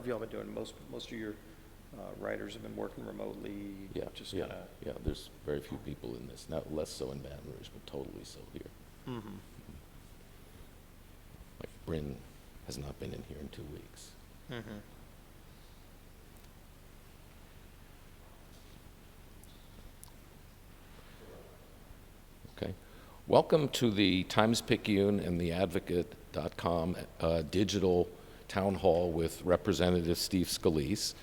you all been doing? Most of your writers have been working remotely. Yeah, Just yeah, kind of. yeah. There's very few people in this. Not less so in Baton Rouge, but totally so here. Mm-hmm. Like Bryn has not been in here in 2 weeks. Mm-hmm. Okay. Welcome to the Times-Picayune and the Advocate.com digital town hall with Representative Steve Scalise.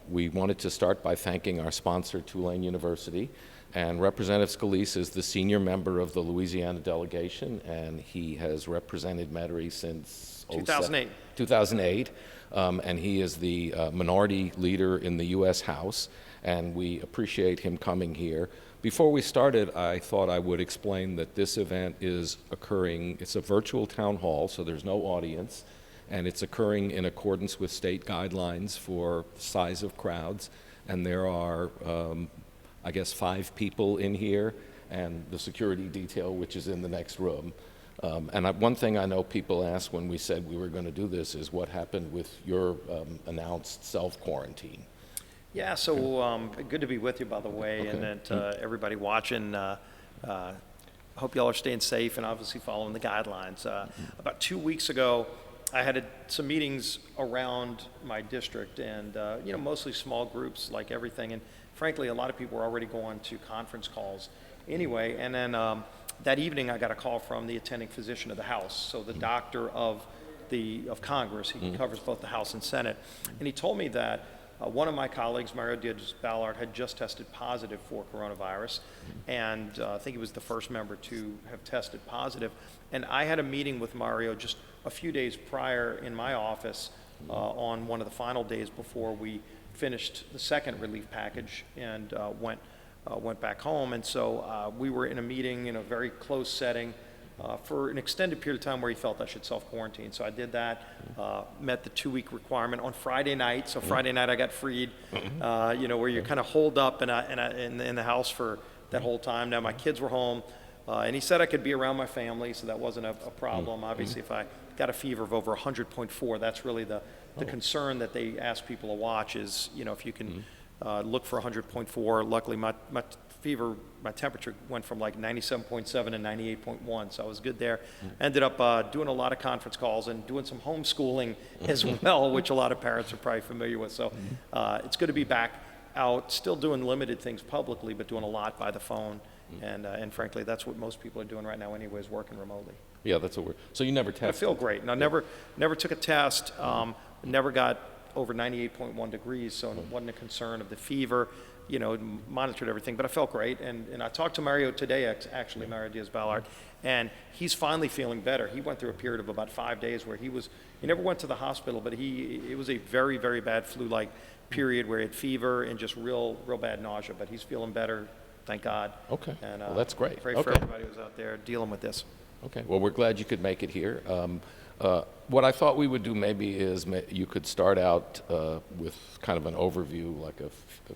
We wanted to start by thanking our sponsor, Tulane University. And Representative Scalise is the senior member of the Louisiana delegation, and he has represented Metairie since 2008. 2008, and he is the minority leader in the U.S. House, and we appreciate him coming here. Before we started, I thought I would explain that this event is occurring, it's a virtual town hall, so there's no audience, and it's occurring in accordance with state guidelines for size of crowds, and there are, I guess, 5 people in here, and the security detail, which is in the next room. One thing I know people asked when we said we were going to do this is what happened with your announced self-quarantine. Yeah, so good to be with you, by the way, Okay. and that everybody watching, hope y'all are staying safe and obviously following the guidelines. About 2 weeks ago, I had some meetings around my district, and mostly small groups, like everything. And frankly, a lot of people were already going to conference calls anyway. And then that evening, I got a call from the attending physician of the House, so the doctor of Congress. He covers both the House and Senate, and he told me that one of my colleagues, Mario Diaz-Balart, had just tested positive for coronavirus, and I think he was the first member to have tested positive. And I had a meeting with Mario just a few days prior in my office on one of the final days before we finished the second relief package and went back home. And so we were in a meeting in a very close setting for an extended period of time where he felt I should self-quarantine. So I did that, met the 2-week requirement on Friday night. So Friday night I got freed, where you're kind of holed up in the house for that whole time. Now my kids were home, and he said I could be around my family, so that wasn't a problem. Obviously, if I got a fever of over 100.4, that's really the concern that they ask people to watch is, if you can look for 100.4. Luckily, my temperature went from like 97.7 to 98.1, so I was good there. Ended up doing a lot of conference calls and doing some homeschooling as well, which a lot of parents are probably familiar with. So it's good to be back out, still doing limited things publicly, but doing a lot by the phone. And frankly, that's what most people are doing right now anyways, working remotely. Yeah, that's what we're, so you never tested? I feel great. And I never took a test, never got over 98.1 degrees, so it wasn't a concern of the fever, monitored everything, but I felt great. And I talked to Mario today, actually, Mario Diaz-Balart, and he's finally feeling better. He went through a period of about 5 days where he never went to the hospital, but it was a very, very bad flu-like period where he had fever and just real bad nausea, but he's feeling better, thank God. Okay, And, well, that's great. Pray for everybody who's out there dealing with this. Okay, well, we're glad you could make it here. What I thought we would do maybe is you could start out with kind of an overview, like a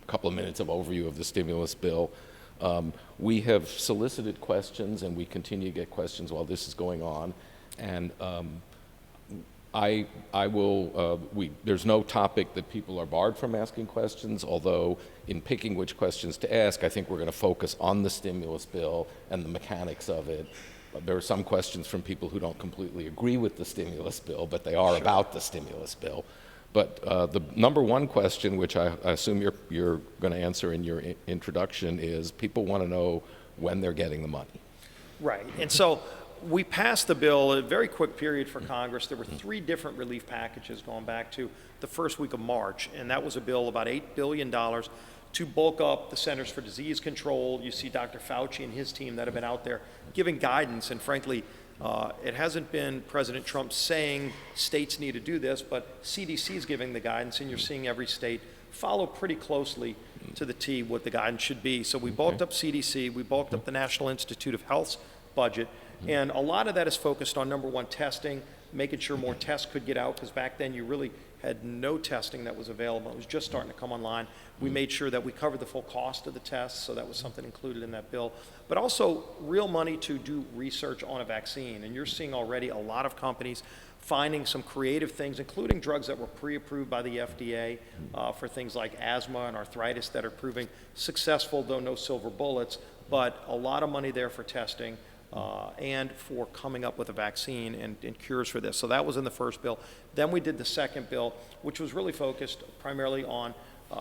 couple of minutes of overview of the stimulus bill. We have solicited questions, and we continue to get questions while this is going on. And there's no topic that people are barred from asking questions, although in picking which questions to ask, I think we're going to focus on the stimulus bill and the mechanics of it. There are some questions from people who don't completely agree with the stimulus bill, but they are about the stimulus bill. But the number one question, which I assume you're going to answer in your introduction, is people want to know when they're getting the money. Right. And so we passed the bill a very quick period for Congress. There were 3 different relief packages going back to the first week of March, and that was a bill about $8 billion to bulk up the Centers for Disease Control. You see Dr. Fauci and his team that have been out there giving guidance, and frankly, it hasn't been President Trump saying states need to do this, but CDC is giving the guidance, and you're seeing every state follow pretty closely to the T what the guidance should be. So we bulked up CDC, we bulked up the National Institute of Health's budget, and a lot of that is focused on, number one, testing, making sure more tests could get out, because back then you really had no testing that was available. It was just starting to come online. We made sure that we covered the full cost of the tests, so that was something included in that bill. But also real money to do research on a vaccine. And you're seeing already a lot of companies finding some creative things, including drugs that were pre-approved by the FDA for things like asthma and arthritis that are proving successful, though no silver bullets, but a lot of money there for testing and for coming up with a vaccine and cures for this. So that was in the first bill. Then we did the second bill, which was really focused primarily on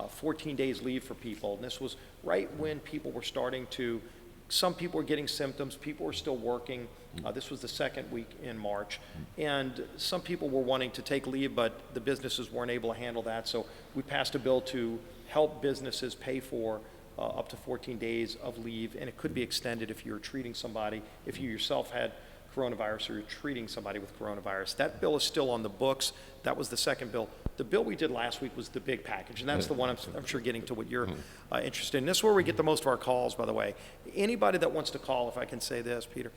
14 days leave for people. And this was right when people were starting to, some people were getting symptoms, people were still working. This was the second week in March. And some people were wanting to take leave, but the businesses weren't able to handle that. So we passed a bill to help businesses pay for up to 14 days of leave, and it could be extended if you're treating somebody, if you yourself had coronavirus or you're treating somebody with coronavirus. That bill is still on the books. That was the second bill. The bill we did last week was the big package, and that's the one I'm sure getting to what you're interested in. This is where we get the most of our calls, by the way. Anybody that wants to call, if I can say this, Peter,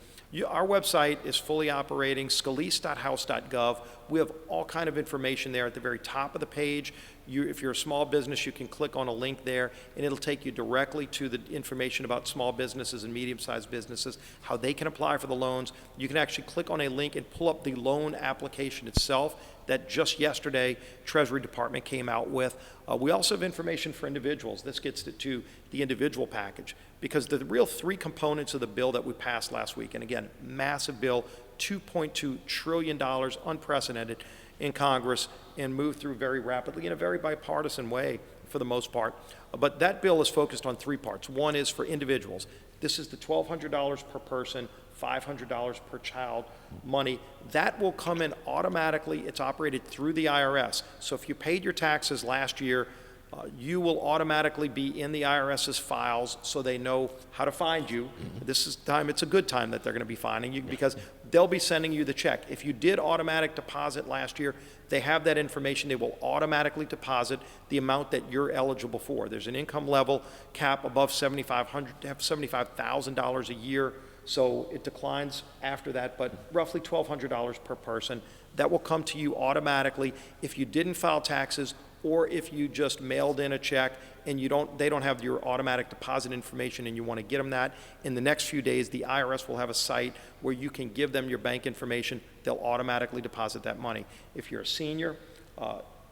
our website is fully operating, scalise.house.gov. We have all kind of information there at the very top of the page. If you're a small business, you can click on a link there, and it'll take you directly to the information about small businesses and medium-sized businesses, how they can apply for the loans. You can actually click on a link and pull up the loan application itself that just yesterday Treasury Department came out with. We also have information for individuals. This gets to the individual package, because the real three components of the bill that we passed last week, and again, massive bill, $2.2 trillion, unprecedented in Congress, and moved through very rapidly in a very bipartisan way for the most part. But that bill is focused on three parts. One is for individuals. This is the $1,200 per person, $500 per child money. That will come in automatically. It's operated through the IRS. So if you paid your taxes last year, you will automatically be in the IRS's files so they know how to find you. This is time, it's a good time that they're going to be finding you, because they'll be sending you the check. If you did automatic deposit last year, they have that information. They will automatically deposit the amount that you're eligible for. There's an income level cap above $75,000 a year, so it declines after that, but roughly $1,200 per person. That will come to you automatically if you didn't file taxes, or if you just mailed in a check and they don't have your automatic deposit information and you want to get them that. In the next few days, the IRS will have a site where you can give them your bank information. They'll automatically deposit that money. If you're a senior,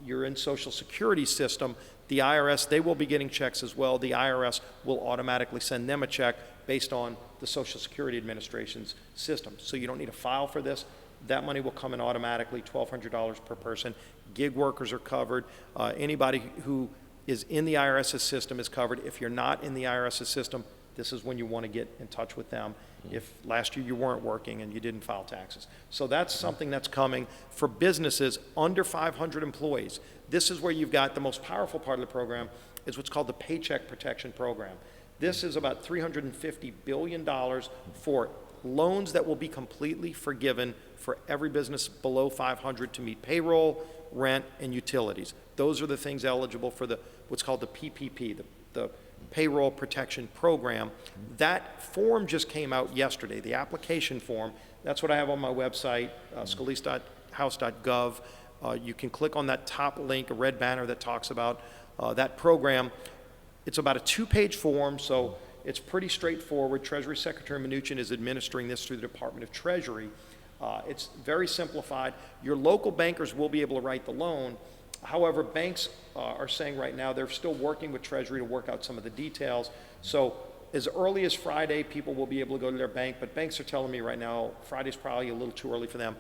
you're in Social Security system, the IRS, they will be getting checks as well. The IRS will automatically send them a check based on the Social Security Administration's system. So you don't need to file for this. That money will come in automatically, $1,200 per person. Gig workers are covered. Anybody who is in the IRS's system is covered. If you're not in the IRS's system, this is when you want to get in touch with them if last year you weren't working and you didn't file taxes. So that's something that's coming for businesses under 500 employees. This is where you've got the most powerful part of the program, is what's called the Paycheck Protection Program. This is about $350 billion for loans that will be completely forgiven for every business below 500 to meet payroll, rent, and utilities. Those are the things eligible for what's called the PPP, the Payroll Protection Program. That form just came out yesterday, the application form. That's what I have on my website, scalise.house.gov. You can click on that top link, a red banner that talks about that program. It's about a 2-page form, so it's pretty straightforward. Treasury Secretary Mnuchin is administering this through the Department of Treasury. It's very simplified. Your local bankers will be able to write the loan. However, banks are saying right now they're still working with Treasury to work out some of the details. So as early as Friday, people will be able to go to their bank, but banks are telling me right now Friday's probably a little too early for them.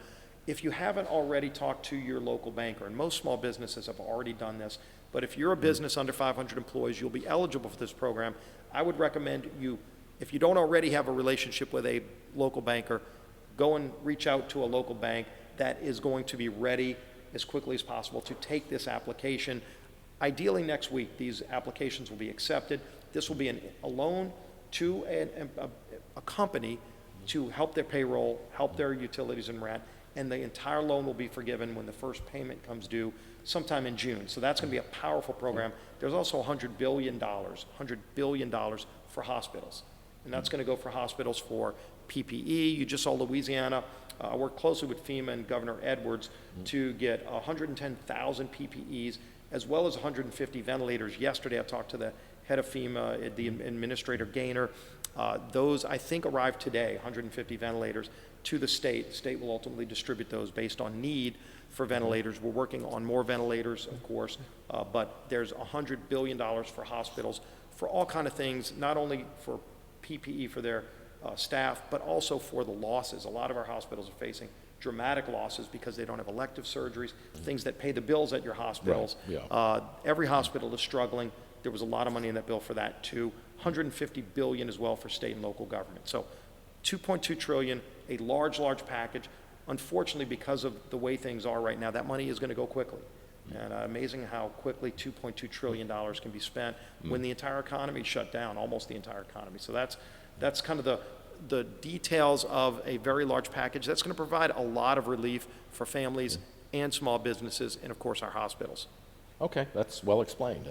If you haven't already talked to your local banker, and most small businesses have already done this, but if you're a business under 500 employees, you'll be eligible for this program. I would recommend you, if you don't already have a relationship with a local banker, go and reach out to a local bank that is going to be ready as quickly as possible to take this application. Ideally next week, these applications will be accepted. This will be a loan to a company to help their payroll, help their utilities and rent, and the entire loan will be forgiven when the first payment comes due sometime in June. So that's going to be a powerful program. There's also $100 billion for hospitals. And that's going to go for hospitals for PPE. You just saw Louisiana. I worked closely with FEMA and Governor Edwards to get 110,000 PPEs, as well as 150 ventilators. Yesterday, I talked to the head of FEMA, the Administrator Gaynor, Those, I think, arrived today, 150 ventilators, to the state. The state will ultimately distribute those based on need for ventilators. We're working on more ventilators, of course, but there's $100 billion for hospitals for all kind of things, not only for PPE for their staff, but also for the losses. A lot of our hospitals are facing dramatic losses because they don't have elective surgeries, things that pay the bills at your hospitals. Right. Yeah. Every hospital is struggling. There was a lot of money in that bill for that too. $150 billion as well for state and local government. So $2.2 trillion, a large package. Unfortunately, because of the way things are right now, that money is going to go quickly. And amazing how quickly $2.2 trillion can be spent when the entire economy shut down, almost the entire economy. So that's kind of the details of a very large package that's going to provide a lot of relief for families and small businesses and, of course, our hospitals. Okay, that's well explained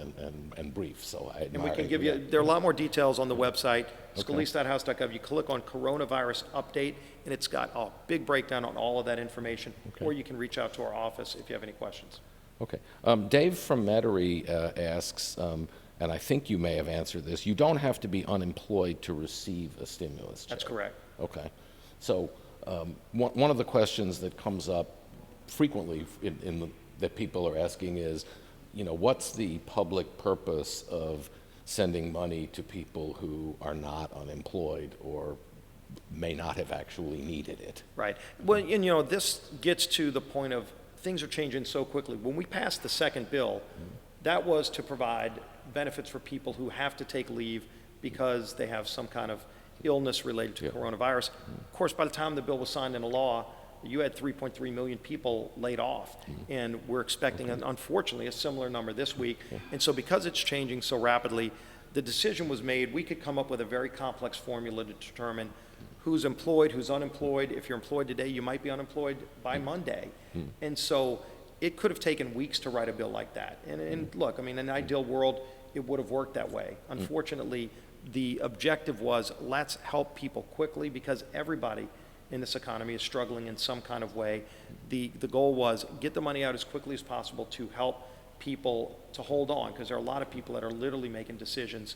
and brief, so I admire And we can it. give you, there are a lot more details on the website, scalise.house.gov. You click on coronavirus update, and it's got a big breakdown on all of that information, or you can reach out to our office if you have any questions. Okay. Dave from Metairie asks, and I think you may have answered this, you don't have to be unemployed to receive a stimulus check. That's correct. Okay. So one of the questions that comes up frequently that people are asking is, what's the public purpose of sending money to people who are not unemployed or may not have actually needed it? Right. Well, and this gets to the point of things are changing so quickly. When we passed the second bill, that was to provide benefits for people who have to take leave because they have some kind of illness related to coronavirus. Of course, by the time the bill was signed into law, you had 3.3 million people laid off, and we're expecting, unfortunately, a similar number this week. And so because it's changing so rapidly, the decision was made, we could come up with a very complex formula to determine who's employed, who's unemployed. If you're employed today, you might be unemployed by Monday. And so it could have taken weeks to write a bill like that. And look, in an ideal world, it would have worked that way. Unfortunately, the objective was, let's help people quickly because everybody in this economy is struggling in some kind of way. The goal was get the money out as quickly as possible to help people to hold on, because there are a lot of people that are literally making decisions.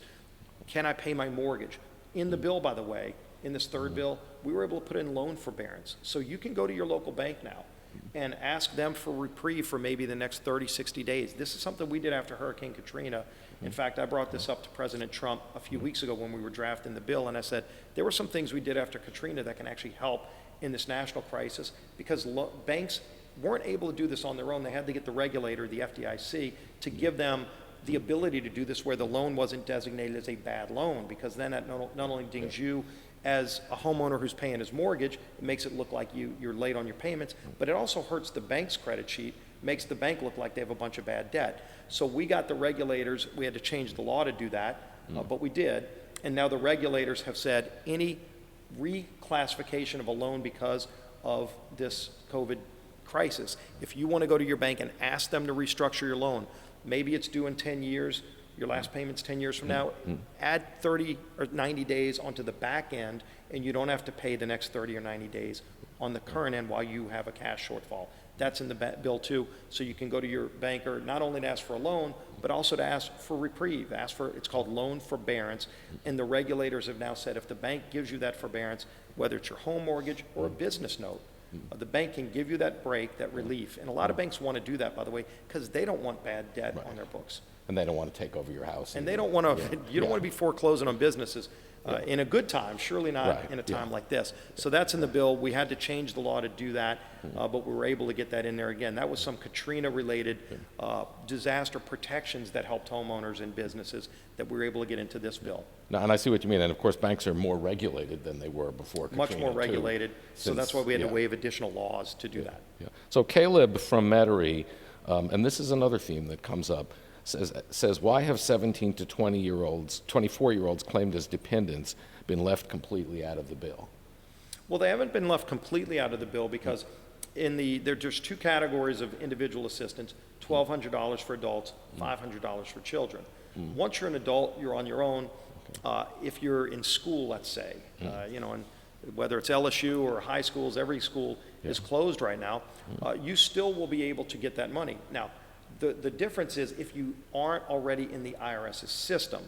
Can I pay my mortgage? In the bill, by the way, in this third bill, we were able to put in loan forbearance. So you can go to your local bank now and ask them for reprieve for maybe the next 30, 60 days. This is something we did after Hurricane Katrina. In fact, I brought this up to President Trump a few weeks ago when we were drafting the bill, and I said, there were some things we did after Katrina that can actually help in this national crisis, because banks weren't able to do this on their own. They had to get the regulator, the FDIC, to give them the ability to do this where the loan wasn't designated as a bad loan, because then that not only dings you as a homeowner who's paying his mortgage, it makes it look like you're late on your payments, but it also hurts the bank's credit sheet, makes the bank look like they have a bunch of bad debt. So we got the regulators, we had to change the law to do that, but we did, and now the regulators have said any reclassification of a loan because of this COVID crisis, if you want to go to your bank and ask them to restructure your loan, maybe it's due in 10 years, your last payment's 10 years from now, add 30 or 90 days onto the back end, and you don't have to pay the next 30 or 90 days on the current end while you have a cash shortfall. That's in the bill too, so you can go to your banker not only to ask for a loan, but also to ask for reprieve, it's called loan forbearance, and the regulators have now said if the bank gives you that forbearance, whether it's your home mortgage or a business note, the bank can give you that break, that relief, and a lot of banks want to do that, by the way, because they don't want bad debt on their books. And they don't want to take over your house. And they don't want to, you don't want to be foreclosing on businesses in a good time, surely not in a time like this. So that's in the bill. We had to change the law to do that, but we were able to get that in there again. That was some Katrina-related disaster protections that helped homeowners and businesses that we were able to get into this bill. Now, and I see what you mean, and of course banks are more regulated than they were before Katrina. Much more regulated, so that's why we had to waive additional laws to do that. So Caleb from Metairie, and this is another theme that comes up, says why have 17 to 24-year-olds claimed as dependents been left completely out of the bill? Well, they haven't been left completely out of the bill because there's two categories of individual assistance, $1,200 for adults, $500 for children. Once you're an adult, you're on your own. If you're in school, let's say, and whether it's LSU or high schools, every school is closed right now, you still will be able to get that money. Now, The difference is if you aren't already in the IRS's system,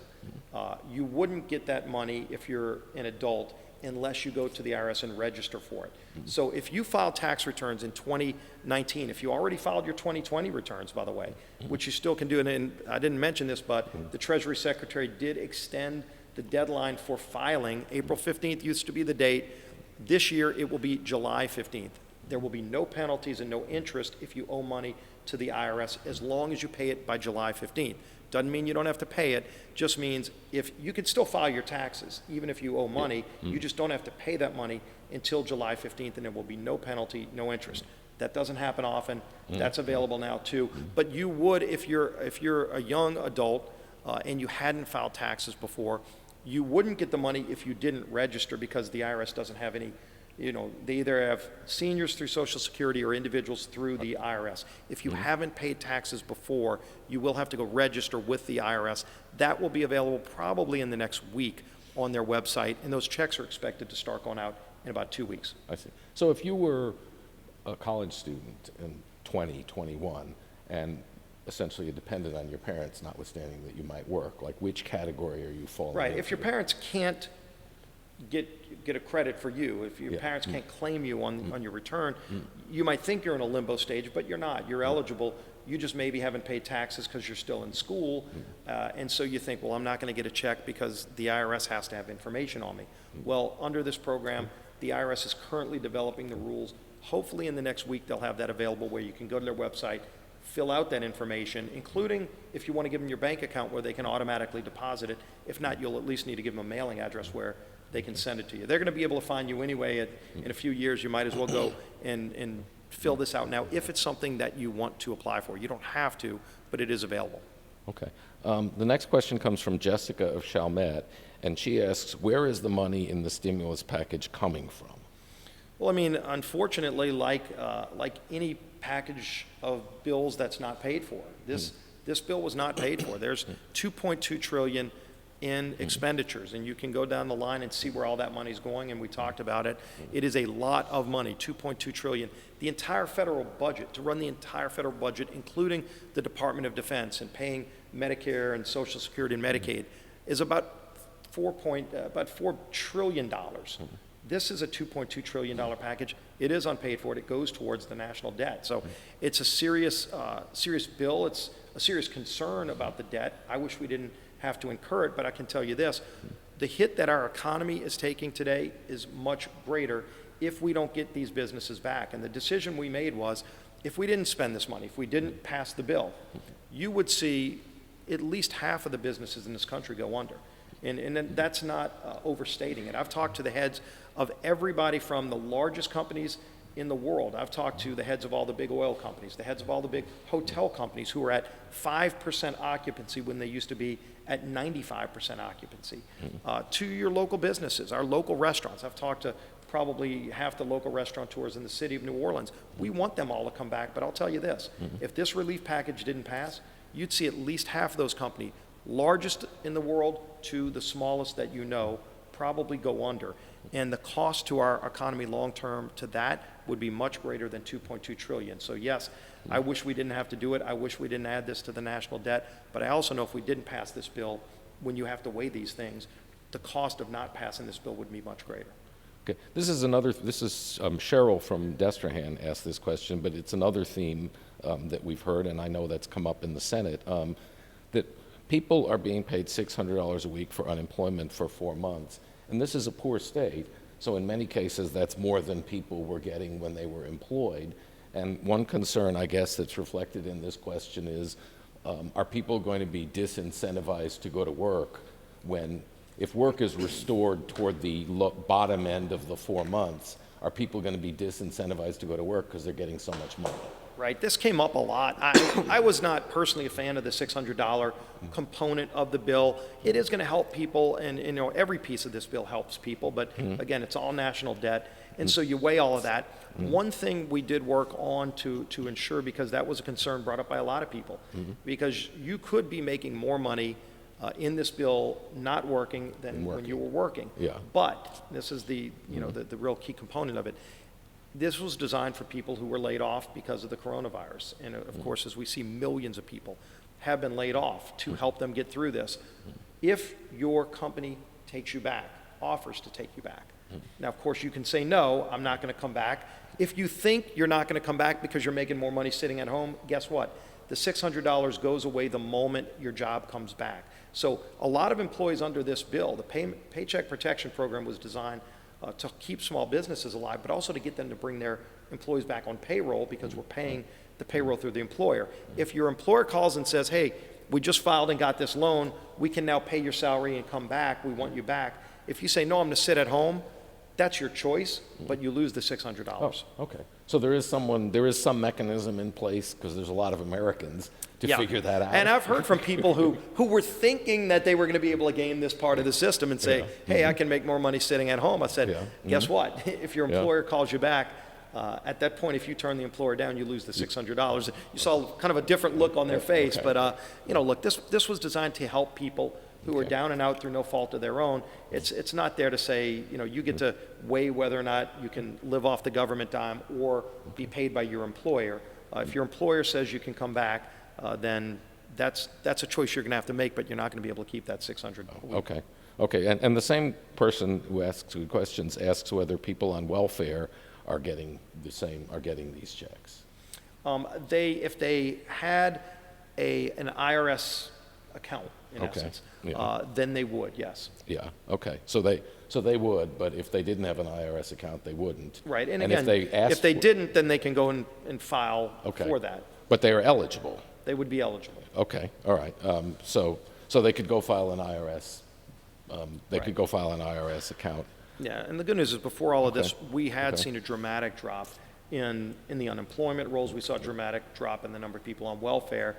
you wouldn't get that money if you're an adult unless you go to the IRS and register for it. So if you file tax returns in 2019, if you already filed your 2020 returns, by the way, which you still can do, and I didn't mention this, but the Treasury Secretary did extend the deadline for filing. April 15th used to be the date. This year it will be July 15th. There will be no penalties and no interest if you owe money to the IRS as long as you pay it by July 15th. Doesn't mean you don't have to pay it, just means if you can still file your taxes, even if you owe money, you just don't have to pay that money until July 15th, and there will be no penalty, no interest. That doesn't happen often. That's available now too. But you would, if you're a young adult and you hadn't filed taxes before, you wouldn't get the money if you didn't register, because the IRS doesn't have any. They either have seniors through Social Security or individuals through the IRS. If you haven't paid taxes before, you will have to go register with the IRS. That will be available probably in the next week on their website, and those checks are expected to start going out in about 2 weeks. I see. So if you were a college student in 2021 and essentially dependent on your parents, notwithstanding that you might work, like which category are you falling Right. into? If your parents can't get a credit for you, if your parents can't claim you on your return, you might think you're in a limbo stage, but you're not. You're eligible. You just maybe haven't paid taxes because you're still in school, and so you think, well, I'm not going to get a check because the IRS has to have information on me. Well, under this program, the IRS is currently developing the rules. Hopefully in the next week they'll have that available where you can go to their website, fill out that information, including if you want to give them your bank account where they can automatically deposit it. If not, you'll at least need to give them a mailing address where they can send it to you. They're going to be able to find you anyway. In a few years, you might as well go and fill this out now if it's something that you want to apply for. You don't have to, but it is available. Okay. The next question comes from Jessica of Chalmette, and she asks, where is the money in the stimulus package coming from? Well, I mean, unfortunately, like any package of bills that's not paid for, this bill was not paid for. There's $2.2 trillion in expenditures, and you can go down the line and see where all that money's going, and we talked about it. It is a lot of money, $2.2 trillion. The entire federal budget, to run the entire federal budget, including the Department of Defense and paying Medicare and Social Security and Medicaid, is about $4 trillion. This is a $2.2 trillion package. It is unpaid for. It goes towards the national debt. So it's a serious bill. It's a serious concern about the debt. I wish we didn't have to incur it, but I can tell you this, the hit that our economy is taking today is much greater if we don't get these businesses back. And the decision we made was, if we didn't spend this money, if we didn't pass the bill, you would see at least half of the businesses in this country go under. And that's not overstating it. I've talked to the heads of everybody from the largest companies in the world. I've talked to the heads of all the big oil companies, the heads of all the big hotel companies who are at 5% occupancy when they used to be at 95% occupancy. To your local businesses, our local restaurants. I've talked to probably half the local restaurateurs in the city of New Orleans. We want them all to come back, but I'll tell you this, if this relief package didn't pass, you'd see at least half of those companies, largest in the world to the smallest that you know, probably go under. And the cost to our economy long-term to that would be much greater than $2.2 trillion. So yes, I wish we didn't have to do it. I wish we didn't add this to the national debt. But I also know if we didn't pass this bill, when you have to weigh these things, the cost of not passing this bill would be much greater. Okay. This is Cheryl from Destrehan asked this question, but it's another theme that we've heard, and I know that's come up in the Senate, that people are being paid $600 a week for unemployment for 4 months. And this is a poor state, so in many cases that's more than people were getting when they were employed. And one concern, I guess, that's reflected in this question is, are people going to be disincentivized to go to work when, if work is restored toward the bottom end of the 4 months, are people going to be disincentivized to go to work because they're getting so much money? Right, this came up a lot. I was not personally a fan of the $600 component of the bill. It is going to help people, and every piece of this bill helps people, but again, it's all national debt, and so you weigh all of that. One thing we did work on to ensure, because that was a concern brought up by a lot of people, because you could be making more money in this bill not working than when you were working. Yeah. But this is the the real key component of it. This was designed for people who were laid off because of the coronavirus. And of course, as we see, millions of people have been laid off to help them get through this. If your company takes you back, offers to take you back. Now, of course, you can say, no, I'm not going to come back. If you think you're not going to come back because you're making more money sitting at home, guess what? The $600 goes away the moment your job comes back. So a lot of employees under this bill, the Paycheck Protection Program was designed to keep small businesses alive, but also to get them to bring their employees back on payroll because we're paying the payroll through the employer. If your employer calls and says, hey, we just filed and got this loan, we can now pay your salary and come back, we want you back. If you say, no, I'm going to sit at home, that's your choice, but you lose the $600. Oh, okay. So there is some mechanism in place, because there's a lot of Americans to figure that out. And I've heard from people who were thinking that they were going to be able to game this part of the system and say, hey, I can make more money sitting at home. I said, guess what? If your employer calls you back, at that point, if you turn the employer down, you lose the $600. You saw kind of a different look on their face, but look, this was designed to help people who are down and out through no fault of their own. It's not there to say, you get to weigh whether or not you can live off the government dime or be paid by your employer. If your employer says you can come back, then that's a choice you're going to have to make, but you're not going to be able to keep that $600. Okay. And the same person who asks the questions asks whether people on welfare are getting these checks. If they had an IRS account, in essence, then they would, yes. Yeah. Okay. So they would, but if they didn't have an IRS account, they wouldn't. Right. And if again, if they didn't, then they can go and file for that. But they are eligible. They would be eligible. Okay. All right. So they could go file an IRS. Could go file an IRS account. Yeah. And the good news is, before all of this, we had seen a dramatic drop in the unemployment rolls. We saw a dramatic drop in the number of people on welfare.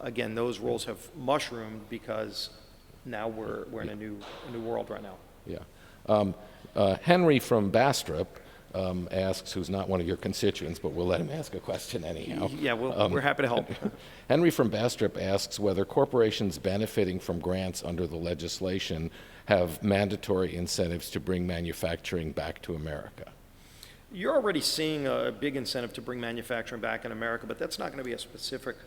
Again, those rolls have mushroomed because now we're in a new world right now. Yeah. Henry from Bastrop asks, who's not one of your constituents, but we'll let him ask a question anyhow. Yeah, we're happy to help. Henry from Bastrop asks whether corporations benefiting from grants under the legislation have mandatory incentives to bring manufacturing back to America. You're already seeing a big incentive to bring manufacturing back in America, but that's not going to be a specific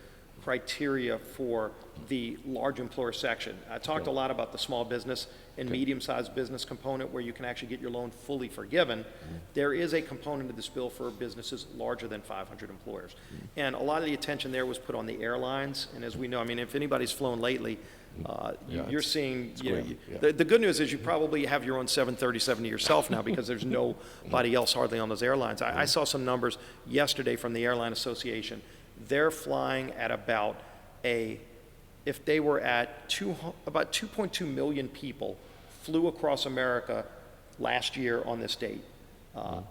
criteria for the large employer section. I talked a lot about the small business and medium-sized business component, where you can actually get your loan fully forgiven. There is a component of this bill for businesses larger than 500 employers. And a lot of the attention there was put on the airlines. And as we know, I mean, if anybody's flown lately, you're seeing, the good news is you probably have your own 737 to yourself now, because there's nobody else hardly on those airlines. I saw some numbers yesterday from the Airline Association. They're flying at about if they were at about 2.2 million people flew across America last year on this date.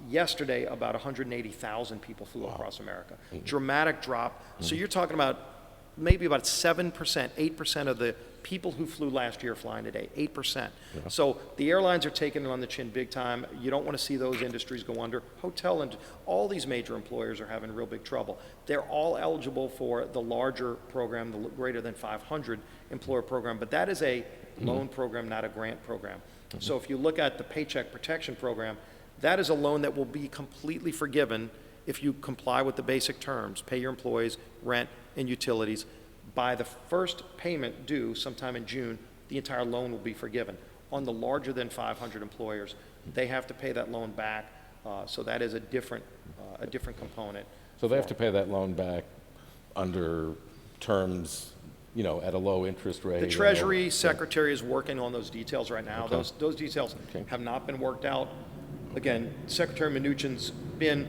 Yesterday, about 180,000 people flew across America. Dramatic drop. So you're talking about maybe about 7%, 8% of the people who flew last year flying today, 8%. So the airlines are taking it on the chin big time. You don't want to see those industries go under. Hotel and all these major employers are having real big trouble. They're all eligible for the larger program, the greater than 500 employer program, but that is a loan program, not a grant program. So if you look at the Paycheck Protection Program, that is a loan that will be completely forgiven if you comply with the basic terms, pay your employees, rent, and utilities. By the first payment due sometime in June, the entire loan will be forgiven. On the larger than 500 employers, they have to pay that loan back, so that is a different component. So they have to pay that loan back under terms, at a low interest rate? The Treasury Secretary is working on those details right now. Those details have not been worked out. Again, Secretary Mnuchin's been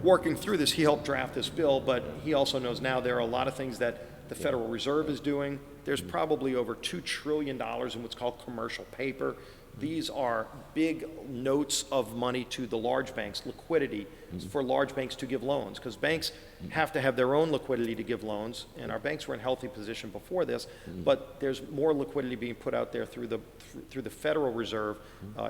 working through this. He helped draft this bill, but he also knows now there are a lot of things that the Federal Reserve is doing. There's probably over $2 trillion in what's called commercial paper. These are big notes of money to the large banks, liquidity for large banks to give loans, because banks have to have their own liquidity to give loans, and our banks were in a healthy position before this, but there's more liquidity being put out there through the Federal Reserve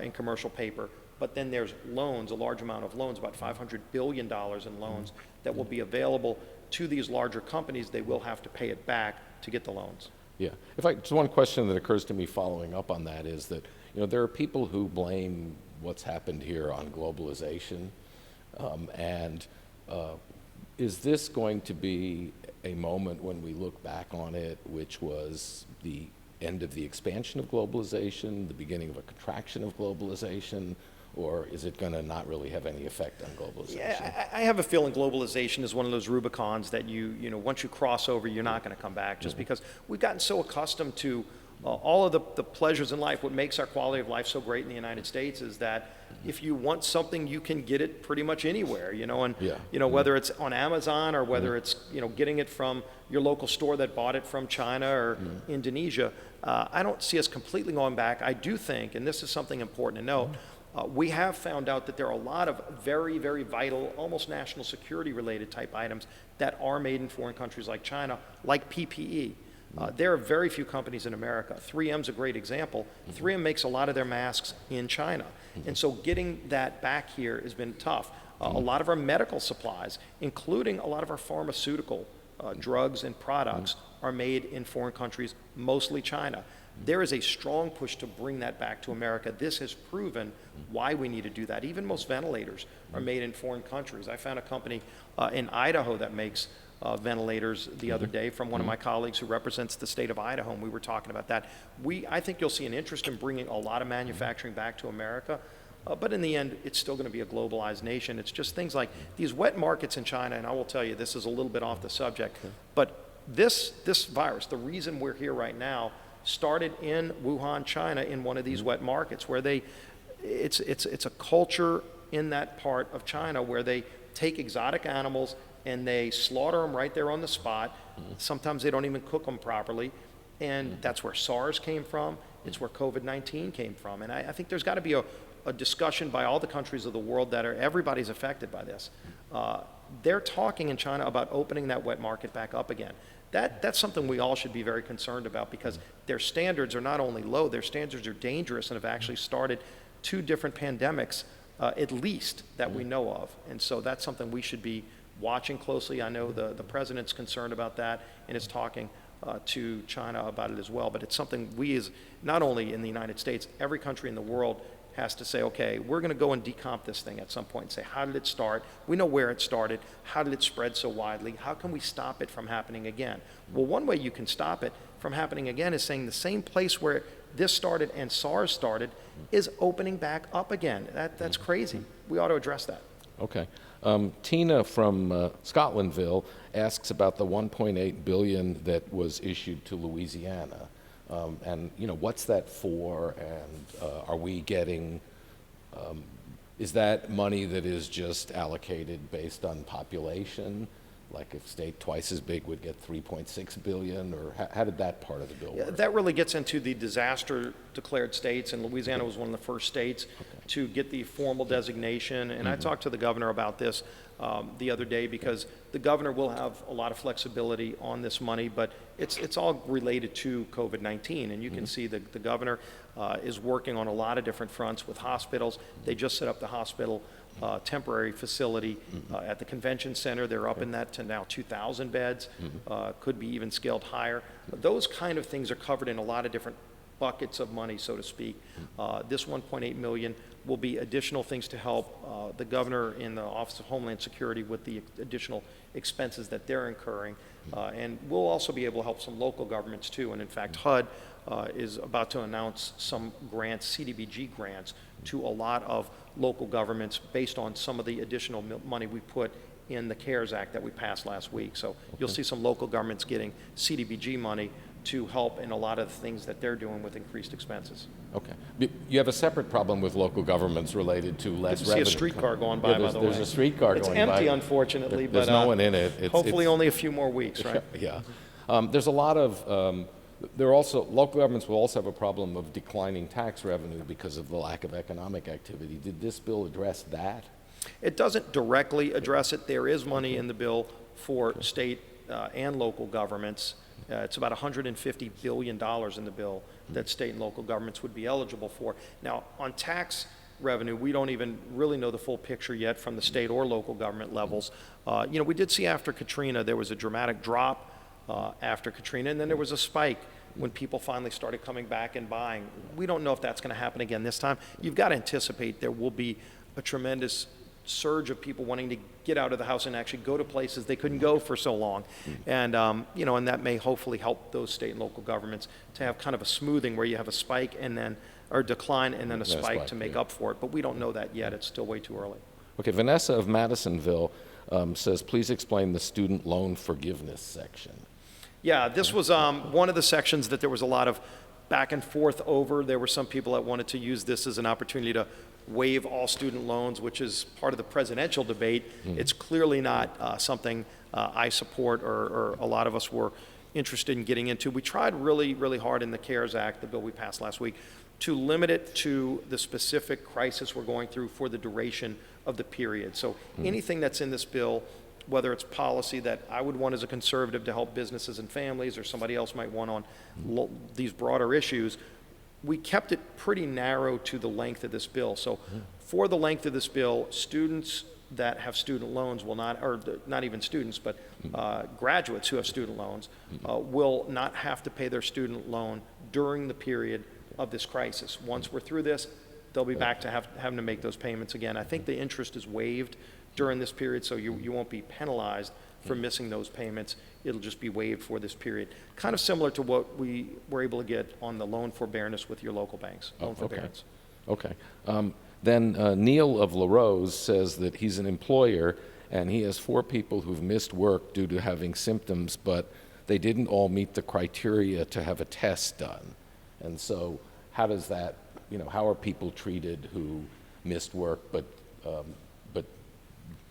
in commercial paper. But then there's loans, a large amount of loans, about $500 billion in loans that will be available to these larger companies. They will have to pay it back to get the loans. Yeah. Just one question that occurs to me following up on that is that, there are people who blame what's happened here on globalization. And is this going to be a moment when we look back on it, which was the end of the expansion of globalization, the beginning of a contraction of globalization, or is it going to not really have any effect on globalization? Yeah, I have a feeling globalization is one of those Rubicons that you know, once you cross over, you're not going to come back, just because we've gotten so accustomed to all of the pleasures in life. What makes our quality of life so great in the United States is that if you want something, you can get it pretty much anywhere, you know, and you know, whether it's on Amazon or whether it's, you know, getting it from your local store that bought it from China or Indonesia. I don't see us completely going back. I do think, and this is something important to note, we have found out that there are a lot of very, very vital, almost national security related type items that are made in foreign countries like China, like PPE. There are very few companies in America. 3M's a great example. 3M makes a lot of their masks in China. And so getting that back here has been tough. A lot of our medical supplies, including a lot of our pharmaceutical drugs and products, are made in foreign countries, mostly China. There is a strong push to bring that back to America. This has proven why we need to do that. Even most ventilators are made in foreign countries. I found a company in Idaho that makes ventilators the other day from one of my colleagues who represents the state of Idaho, and we were talking about that. I think you'll see an interest in bringing a lot of manufacturing back to America, but in the end, it's still going to be a globalized nation. It's just things like these wet markets in China, and I will tell you, this is a little bit off the subject, but this virus, the reason we're here right now, started in Wuhan, China, in one of these wet markets where it's a culture in that part of China where they take exotic animals and they slaughter them right there on the spot. Sometimes they don't even cook them properly. And that's where SARS came from. It's where COVID-19 came from. And I think there's got to be a discussion by all the countries of the world that everybody's affected by this. They're talking in China about opening that wet market back up again. That's something we all should be very concerned about, because their standards are not only low, their standards are dangerous and have actually started 2 different pandemics, at least, that we know of. And so that's something we should be watching closely. I know the president's concerned about that and is talking to China about it as well. But it's something we, as not only in the United States, every country in the world has to say, okay, we're going to go and decomp this thing at some point and say, how did it start? We know where it started. How did it spread so widely? How can we stop it from happening again? Well, one way you can stop it from happening again is saying the same place where this started and SARS started is opening back up again. That's crazy. We ought to address that. Okay. Tina from Scotlandville asks about the $1.8 billion that was issued to Louisiana. And, you know, what's that for? And are we getting, is that money that is just allocated based on population? Like if state twice as big would get $3.6 billion, or how did that part of the bill work? That really gets into the disaster declared states, and Louisiana was one of the first states to get the formal designation. And I talked to the governor about this the other day, because the governor will have a lot of flexibility on this money, but it's all related to COVID-19. And you can see the governor is working on a lot of different fronts with hospitals. They just set up the hospital temporary facility at the convention center. They're up in that to now 2,000 beds, could be even scaled higher. But those kind of things are covered in a lot of different buckets of money, so to speak. This $1.8 million will be additional things to help the governor in the Office of Homeland Security with the additional expenses that they're incurring. And we'll also be able to help some local governments too. And in fact, HUD is about to announce some grants, CDBG grants, to a lot of local governments based on some of the additional money we put in the CARES Act that we passed last week. So you'll see some local governments getting CDBG money to help in a lot of the things that they're doing with increased expenses. Okay. You have a separate problem with local governments related to less revenue. You see a streetcar going by the way. There's a streetcar going by. It's empty, unfortunately, There's but no one in it. Hopefully only a few more weeks, right? Yeah. There's a lot of, local governments will also have a problem of declining tax revenue because of the lack of economic activity. Did this bill address that? It doesn't directly address it. There is money in the bill for state and local governments. It's about $150 billion in the bill that state and local governments would be eligible for. Now, on tax revenue, we don't even really know the full picture yet from the state or local government levels. You know, we did see after Katrina, there was a dramatic drop after Katrina, and then there was a spike when people finally started coming back and buying. We don't know if that's going to happen again this time. You've got to anticipate there will be a tremendous surge of people wanting to get out of the house and actually go to places they couldn't go for so long. And, and that may hopefully help those state and local governments to have kind of a smoothing where you have a spike and then, or decline and then a spike to make up for it. But we don't know that yet. It's still way too early. Okay, Vanessa of Madisonville says, please explain the student loan forgiveness section. Yeah, this was one of the sections that there was a lot of back and forth over. There were some people that wanted to use this as an opportunity to waive all student loans, which is part of the presidential debate. It's clearly not something I support or a lot of us were interested in getting into. We tried really, really hard in the CARES Act, the bill we passed last week, to limit it to the specific crisis we're going through for the duration of the period. So anything that's in this bill, whether it's policy that I would want as a conservative to help businesses and families, or somebody else might want on these broader issues, we kept it pretty narrow to the length of this bill. So for the length of this bill, students that have student loans will not, or not even students, but graduates who have student loans will not have to pay their student loan during the period of this crisis. Once we're through this, they'll be back to having to make those payments again. I think the interest is waived during this period, so you won't be penalized for missing those payments. It'll just be waived for this period. Kind of similar to what we were able to get on the loan forbearance with your local banks, loan forbearance. Okay. Then Neil of LaRose says that he's an employer and he has 4 people who've missed work due to having symptoms, but they didn't all meet the criteria to have a test done. And so how does that, how are people treated who missed work but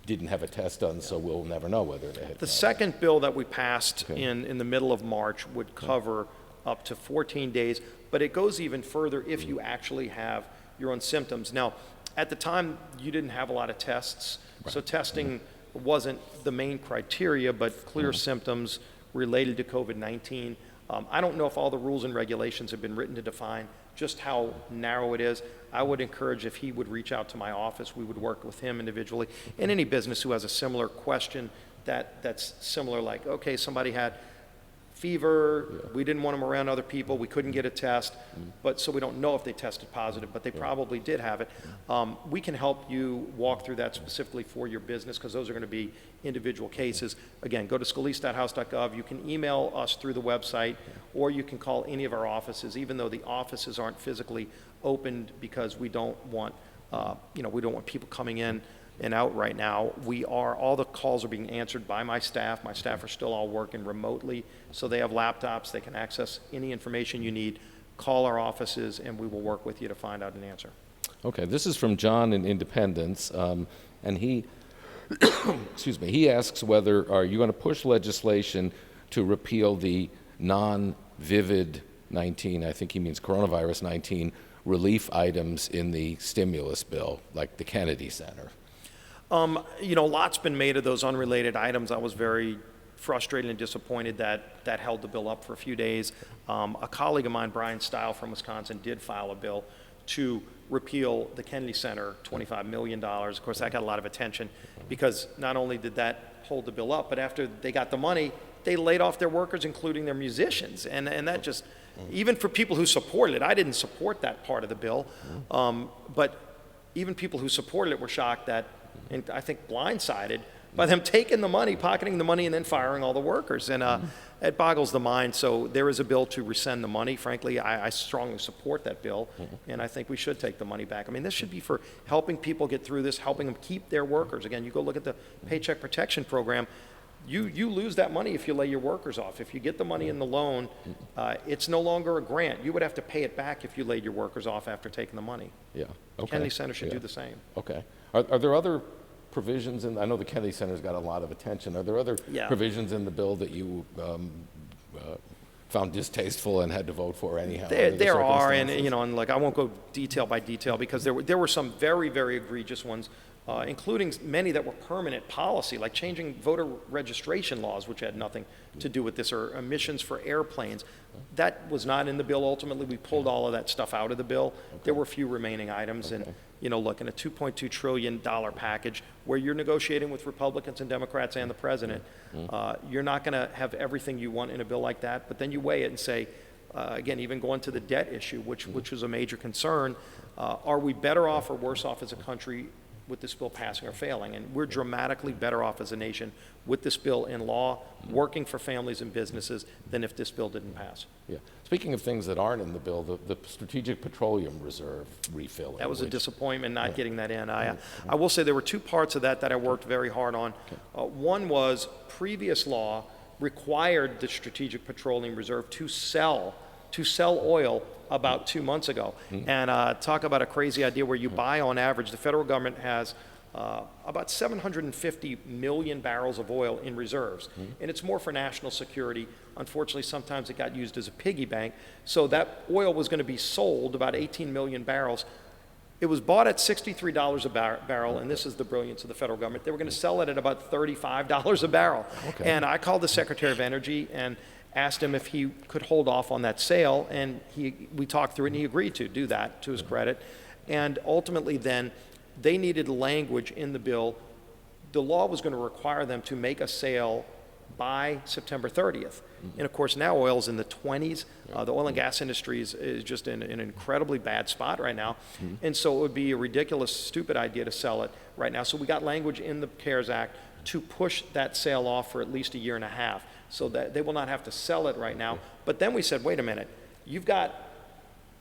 didn't have a test done, so we'll never know whether they had. The second bill that we passed in the middle of March would cover up to 14 days, but it goes even further if you actually have your own symptoms. Now, at the time, you didn't have a lot of tests, so testing wasn't the main criteria, but clear symptoms related to COVID-19. I don't know if all the rules and regulations have been written to define just how narrow it is. I would encourage if he would reach out to my office, we would work with him individually. And any business who has a similar question that's similar, like, okay, somebody had fever, we didn't want them around other people, we couldn't get a test, but so we don't know if they tested positive, but they probably did have it. We can help you walk through that specifically for your business, because those are going to be individual cases. Again, go to scalise.house.gov. You can email us through the website, or you can call any of our offices, even though the offices aren't physically opened, because we don't want, we don't want people coming in and out right now. All the calls are being answered by my staff. My staff are still all working remotely, so they have laptops. They can access any information you need. Call our offices, and we will work with you to find out an answer. Okay, this is from John in Independence, and he, excuse me, he asks whether, are you going to push legislation to repeal the non-COVID-19, I think he means coronavirus 19, relief items in the stimulus bill, like the Kennedy Center? Lots been made of those unrelated items. I was very frustrated and disappointed that that held the bill up for a few days. A colleague of mine, Brian Stile from Wisconsin, did file a bill to repeal the Kennedy Center, $25 million. Of course, that got a lot of attention because not only did that hold the bill up, but after they got the money, they laid off their workers, including their musicians. And that just, even for people who supported it, I didn't support that part of the bill, but even people who supported it were shocked that, and I think blindsided by them taking the money, pocketing the money, and then firing all the workers. And it boggles the mind. So there is a bill to rescind the money. Frankly, I strongly support that bill, and I think we should take the money back. I mean, this should be for helping people get through this, helping them keep their workers. Again, you go look at the Paycheck Protection Program. You lose that money if you lay your workers off. If you get the money in the loan, it's no longer a grant. You would have to pay it back if you laid your workers off after taking the money. Yeah. Okay. Kennedy Center should do the same. Okay. Are there other provisions in, I know the Kennedy Center's got a lot of attention. Are there other provisions in the bill that you found distasteful and had to vote for anyhow? There are, and like I won't go detail by detail because there were some very, very egregious ones, including many that were permanent policy, like changing voter registration laws, which had nothing to do with this, or emissions for airplanes. That was not in the bill. Ultimately, we pulled all of that stuff out of the bill. There were a few remaining items, and look, in a $2.2 trillion package where you're negotiating with Republicans and Democrats and the president, you're not going to have everything you want in a bill like that, but then you weigh it and say, again, even going to the debt issue, which was a major concern, are we better off or worse off as a country with this bill passing or failing. And we're dramatically better off as a nation with this bill in law, working for families and businesses, than if this bill didn't pass. Yeah. Speaking of things that aren't in the bill, the Strategic Petroleum Reserve refilling. That was a disappointment not Yeah. getting that in. I will say there were two parts of that I worked very hard on. One was previous law required the Strategic Petroleum Reserve to sell oil about 2 months ago. And talk about a crazy idea where you buy on average, the federal government has about 750 million barrels of oil in reserves. And it's more for national security. Unfortunately, sometimes it got used as a piggy bank. So that oil was going to be sold, about 18 million barrels. It was bought at $63 a barrel, and this is the brilliance of the federal government. They were going to sell it at about $35 a barrel. Okay. And I called the Secretary of Energy and asked him if he could hold off on that sale, and we talked through it, and he agreed to do that, to his credit. And ultimately then, they needed language in the bill. The law was going to require them to make a sale by September 30th. And of course, now oil's in the 20s. The oil and gas industry is just in an incredibly bad spot right now. And so it would be a ridiculous, stupid idea to sell it right now. So we got language in the CARES Act to push that sale off for at least a year and a half, so that they will not have to sell it right now. But then we said, wait a minute, you've got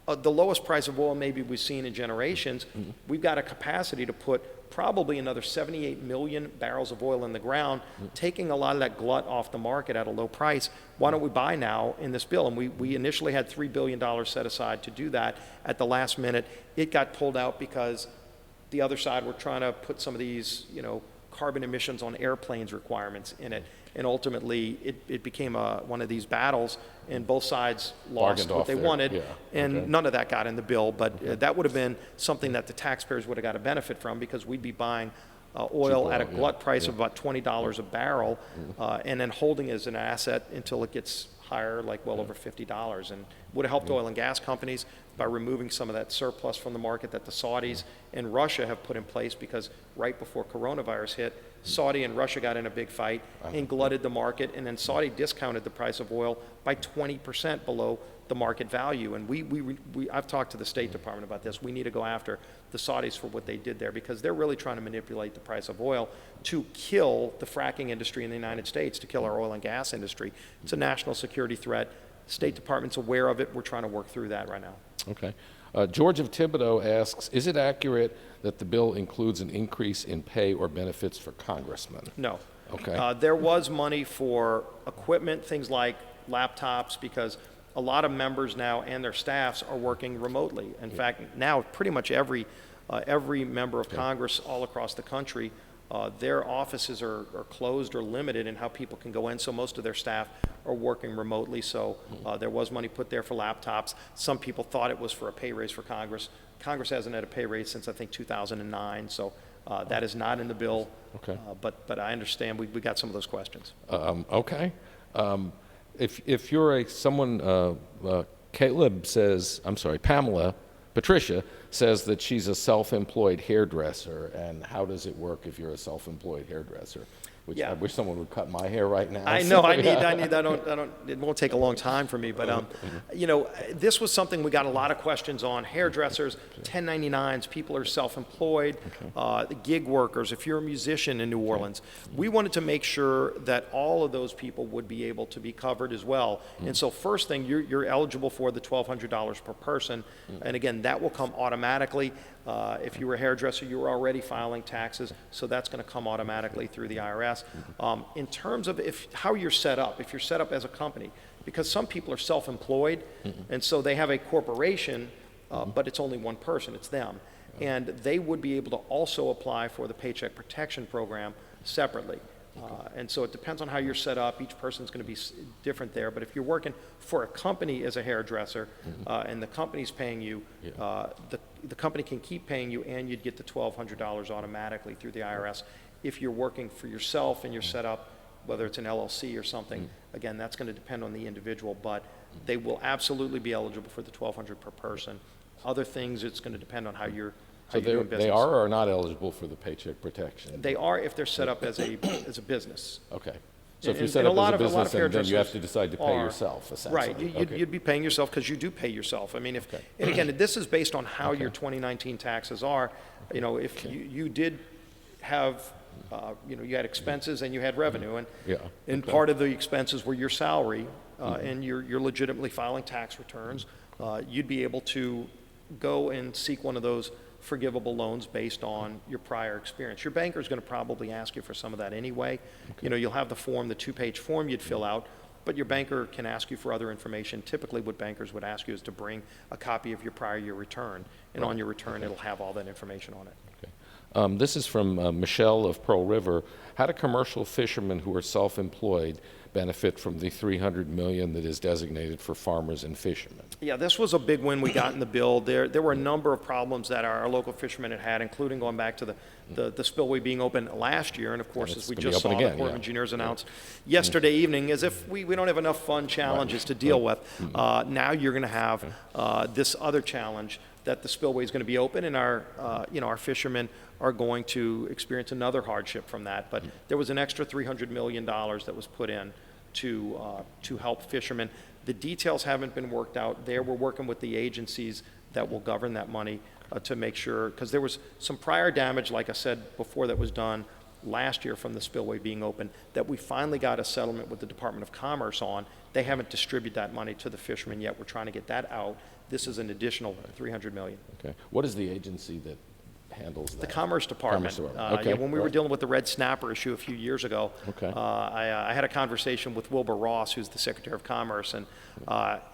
the lowest price of oil maybe we've seen in generations. We've got a capacity to put probably another 78 million barrels of oil in the ground, taking a lot of that glut off the market at a low price. Why don't we buy now in this bill? And we initially had $3 billion set aside to do that. At the last minute, it got pulled out because the other side were trying to put some of these, carbon emissions on airplanes requirements in it. And ultimately, it became one of these battles, and both sides lost what they wanted, and none of that got in the bill. But that would have been something that the taxpayers would have got a benefit from, because we'd be buying oil at a glut price of about $20 a barrel, and then holding it as an asset until it gets higher, like well over $50, and would have helped oil and gas companies by removing some of that surplus from the market that the Saudis and Russia have put in place, because right before coronavirus hit, Saudi and Russia got in a big fight and glutted the market, and then Saudi discounted the price of oil by 20% below the market value. And I've talked to the State Department about this. We need to go after the Saudis for what they did there, because they're really trying to manipulate the price of oil to kill the fracking industry in the United States, to kill our oil and gas industry. It's a national security threat. State Department's aware of it. We're trying to work through that right now. Okay. George of Thibodeau asks, is it accurate that the bill includes an increase in pay or benefits for congressmen? No. Okay. There was money for equipment, things like laptops, because a lot of members now and their staffs are working remotely. In fact, now pretty much every member of Congress all across the country, their offices are closed or limited in how people can go in, so most of their staff are working remotely. So there was money put there for laptops. Some people thought it was for a pay raise for Congress. Congress hasn't had a pay raise since, I think, 2009, so that is not in the bill. Okay. But I understand we got some of those questions. Okay. If you're Caleb says, I'm sorry, Patricia says that she's a self-employed hairdresser, and how does it work if you're a self-employed hairdresser? Which I wish someone would cut my hair right now. I know, I need, it won't take a long time for me, but, this was something we got a lot of questions on. Hairdressers, 1099s, people who are self-employed, the gig workers, if you're a musician in New Orleans. We wanted to make sure that all of those people would be able to be covered as well. And so first thing, you're eligible for the $1,200 per person. And again, that will come automatically. If you were a hairdresser, you were already filing taxes, so that's going to come automatically through the IRS. In terms of how you're set up, if you're set up as a company, because some people are self-employed, and so they have a corporation, but it's only one person, it's them. And they would be able to also apply for the Paycheck Protection Program separately. And so it depends on how you're set up. Each person's going to be different there. But if you're working for a company as a hairdresser, and the company's paying you, the company can keep paying you, and you'd get the $1,200 automatically through the IRS. If you're working for yourself and you're set up, whether it's an LLC or something, again, that's going to depend on the individual, but they will absolutely be eligible for the $1,200 per person. Other things, it's going to depend on how you're doing business. They are or are not eligible for the Paycheck Protection? They are if they're set up as a business. Okay. So if you And- set and up as a lot of business, and then you hairdressers have to decide to pay are. yourself, essentially. Right, Okay. you'd be paying yourself because you do pay yourself. I mean, Okay. and again, this is based on how your 2019 taxes are. You know, if Okay. you did have, you had expenses and you had revenue, and Yeah, and okay. part of the expenses were your salary, and you're legitimately filing tax returns, you'd be able to go and seek one of those forgivable loans based on your prior experience. Your banker's going to probably ask you for some of that anyway. You know, you'll have the form, the two-page form you'd fill out, but your banker can ask you for other information. Typically, what bankers would ask you is to bring a copy of your prior year return, and on your return, it'll have all that information on it. Okay. This is from Michelle of Pearl River. How do commercial fishermen who are self-employed benefit from the $300 million that is designated for farmers and fishermen? Yeah, this was a big win we got in the bill. There were a number of problems that our local fishermen had, including going back to the spillway being open last year. And of course, it's as we gonna be just saw, open the again, Corps of yeah. Engineers announced yesterday evening, as if we don't have enough fun challenges to deal with. Now you're going to have this other challenge that the spillway is going to be open, and our fishermen are going to experience another hardship from that. But there was an extra $300 million that was put in to help fishermen. The details haven't been worked out there. We're working with the agencies that will govern that money to make sure, because there was some prior damage, like I said before, that was done last year from the spillway being open, that we finally got a settlement with the Department of Commerce on. They haven't distributed that money to the fishermen yet. We're trying to get that out. This is an additional $300 million. Okay. What is the agency that handles that? The Commerce Department. Commerce Department. Okay. When we were Right. dealing with the red snapper issue a few years ago, Okay. I had a conversation with Wilbur Ross, who's the Secretary of Commerce, and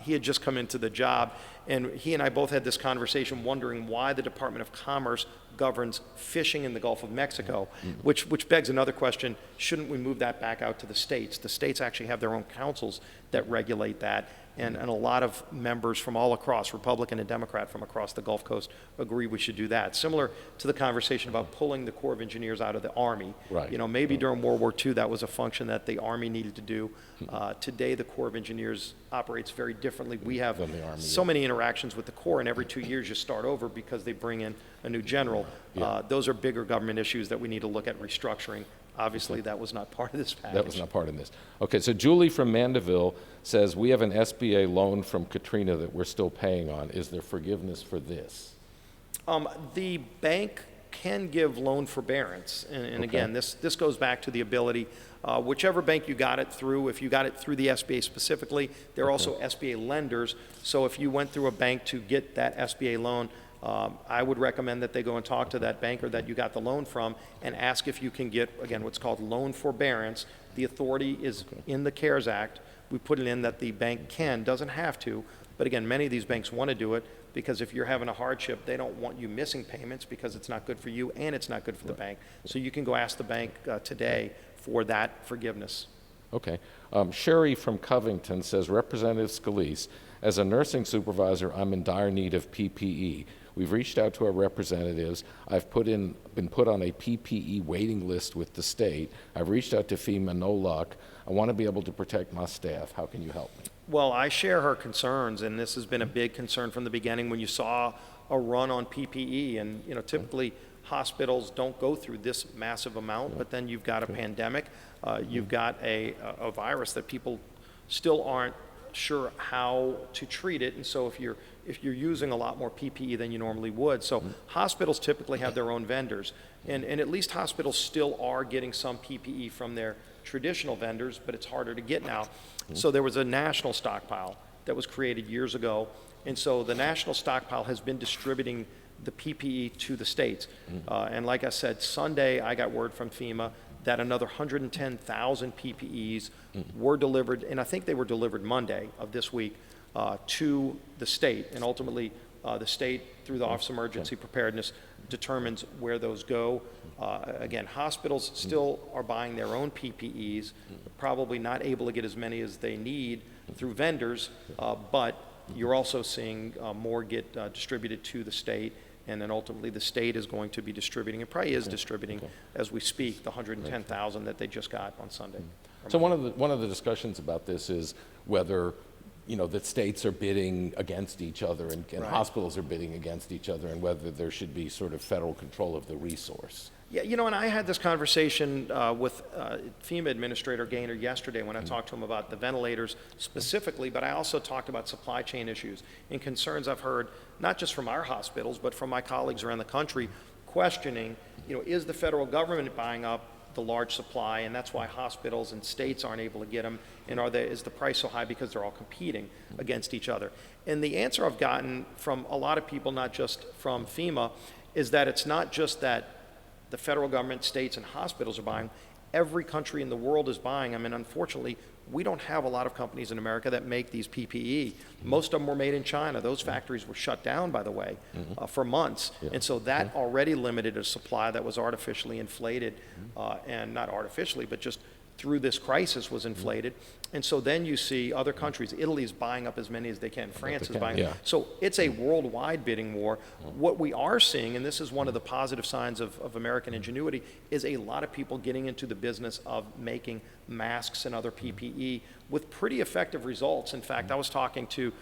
he had just come into the job, and he and I both had this conversation wondering why the Department of Commerce governs fishing in the Gulf of Mexico, which begs another question: shouldn't we move that back out to the states? The states actually have their own councils that regulate that. And a lot of members from all across, Republican and Democrat from across the Gulf Coast, agree we should do that. Similar to the conversation about pulling the Corps of Engineers out of the Army. Right. You know, maybe during World War II that was a function that the Army needed to do. Today the Corps of Engineers operates very differently. We have Than the Army, so many interactions with the Corps, and every 2 years you start over because they bring in a new general. Those are bigger government issues that we need to look at restructuring. Obviously, that was not part of this package. That was not part of this. Okay, so Julie from Mandeville says, we have an SBA loan from Katrina that we're still paying on. Is there forgiveness for this? The bank can give loan forbearance, and again, this goes back to the ability, whichever bank you got it through, if you got it through the SBA specifically, there are also SBA lenders, so if you went through a bank to get that SBA loan, I would recommend that they go and talk to that banker that you got the loan from and ask if you can get, again, what's called loan forbearance. The authority is in the CARES Act. We put it in that the bank doesn't have to, but again, many of these banks want to do it because if you're having a hardship, they don't want you missing payments because it's not good for you and it's not good for the bank. So you can go ask the bank today for that forgiveness. Okay. Sherry from Covington says, Representative Scalise, as a nursing supervisor, I'm in dire need of PPE. We've reached out to our representatives. I've been put on a PPE waiting list with the state. I've reached out to FEMA, no luck. I want to be able to protect my staff. How can you help me? Well, I share her concerns, and this has been a big concern from the beginning when you saw a run on PPE. And, you know, typically hospitals don't go through this massive amount, but then you've got a pandemic. You've got a virus that people still aren't sure how to treat it, and so if you're using a lot more PPE than you normally would. So hospitals typically have their own vendors, and at least hospitals still are getting some PPE from their traditional vendors, but it's harder to get now. So there was a national stockpile that was created years ago, and so the national stockpile has been distributing the PPE to the states. And like I said, Sunday I got word from FEMA that another 110,000 PPEs were delivered, and I think they were delivered Monday of this week to the state, and ultimately the state, through the Office of Emergency Preparedness, determines where those go. Again, hospitals still are buying their own PPEs, probably not able to get as many as they need through vendors, but you're also seeing more get distributed to the state, and then ultimately the state is going to be distributing, and probably is distributing as we speak, the 110,000 that they just got on Sunday. So one of the discussions about this is whether, you know, that states are bidding against each other and Right. hospitals are bidding against each other, and whether there should be sort of federal control of the resource. Yeah, and I had this conversation with FEMA Administrator Gaynor yesterday when I talked to him about the ventilators specifically, but I also talked about supply chain issues and concerns I've heard, not just from our hospitals, but from my colleagues around the country, questioning, is the federal government buying up the large supply, and that's why hospitals and states aren't able to get them, and is the price so high because they're all competing against each other? And the answer I've gotten from a lot of people, not just from FEMA, is that it's not just that the federal government, states, and hospitals are buying. Every country in the world is buying. I mean, unfortunately, we don't have a lot of companies in America that make these PPE. Most of them were made in China. Those factories were shut down, by the way, for months. Yeah. And so that already limited a supply that was artificially inflated, and not artificially, but just through this crisis was inflated. And so then you see other countries, Italy's buying up as many as they can, France is buying. So it's a worldwide bidding war. What we are seeing, and this is one of the positive signs of American ingenuity, is a lot of people getting into the business of making masks and other PPE with pretty effective results. In fact, I was talking to